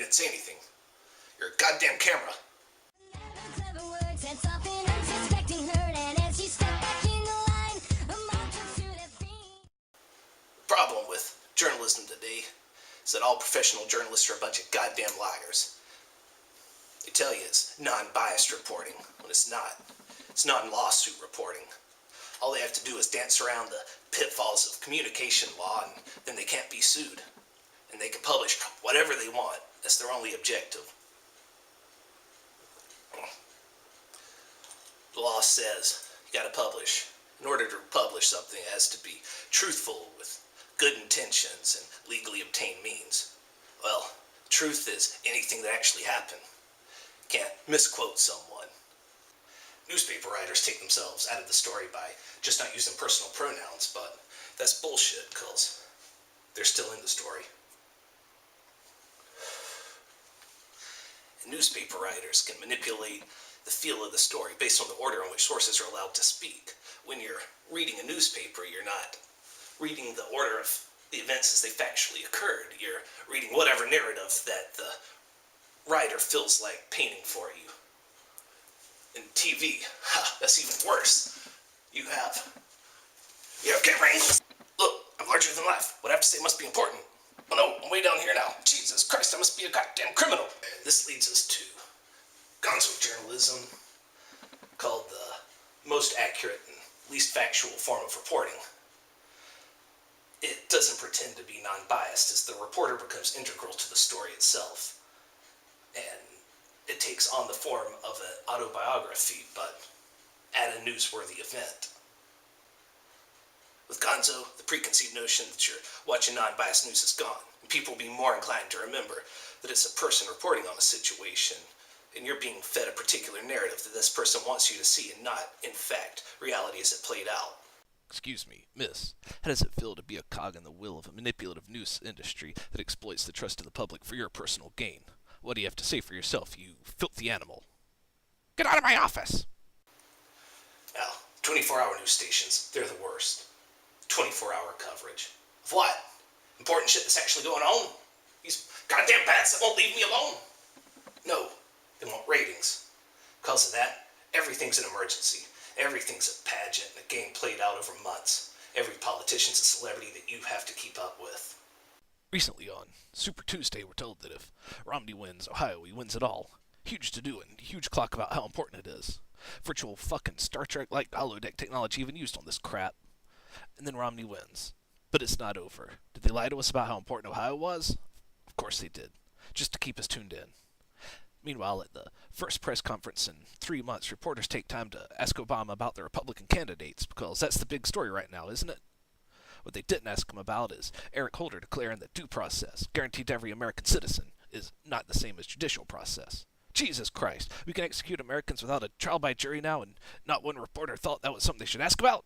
didn't say anything. You're a goddamn camera. The problem with journalism today is that all professional journalists are a bunch of goddamn liars. They tell you it's non-biased reporting, when it's not. It's non-lawsuit reporting. All they have to do is dance around the pitfalls of communication law, and then they can't be sued. And they can publish whatever they want. That's their only objective. The law says you gotta publish. In order to publish something, it has to be truthful with good intentions and legally obtained means. Well, truth is anything that actually happened. You can't misquote someone. Newspaper writers take themselves out of the story by just not using personal pronouns, but that's bullshit, because they're still in the story. And newspaper writers can manipulate the feel of the story based on the order in which sources are allowed to speak. When you're reading a newspaper, you're not reading the order of the events as they factually occurred. You're reading whatever narrative that the writer feels like painting for you. In TV, that's even worse. You have camera angles. Look, I'm larger than life. What I have to say must be important. Oh no, I'm way down here now. Jesus Christ, I must be a goddamn criminal. This leads us to gonzo journalism, called the most accurate and least factual form of reporting. It doesn't pretend to be non-biased, as the reporter becomes integral to the story itself. And it takes on the form of an autobiography, but at a newsworthy event. With gonzo, the preconceived notion that you're watching non-biased news is gone, and people will be more inclined to remember that it's a person reporting on a situation, and you're being fed a particular narrative that this person wants you to see, and not, in fact, reality as it played out. Excuse me, miss. How does it feel to be a cog in the wheel of a manipulative news industry that exploits the trust of the public for your personal gain? What do you have to say for yourself, you filthy animal? Get out of my office! Now, 24-hour news stations, they're the worst. 24-hour coverage. Of what? Important shit that's actually going on? These goddamn bats that won't leave me alone? No, they want ratings. Because of that, everything's an emergency. Everything's a pageant and a game played out over months. Every politician's a celebrity that you have to keep up with. Recently on Super Tuesday, we're told that if Romney wins Ohio, he wins it all. Huge to-do and huge clock about how important it is. Virtual fucking Star Trek-like holodeck technology even used on this crap. And then Romney wins. But it's not over. Did they lie to us about how important Ohio was? Of course they did. Just to keep us tuned in. Meanwhile, at the first press conference in 3 months, reporters take time to ask Obama about the Republican candidates, because that's the big story right now, isn't it? What they didn't ask him about is Eric Holder declaring that due process, guaranteed to every American citizen, is not the same as judicial process. Jesus Christ, we can execute Americans without a trial by jury now, and not one reporter thought that was something they should ask about?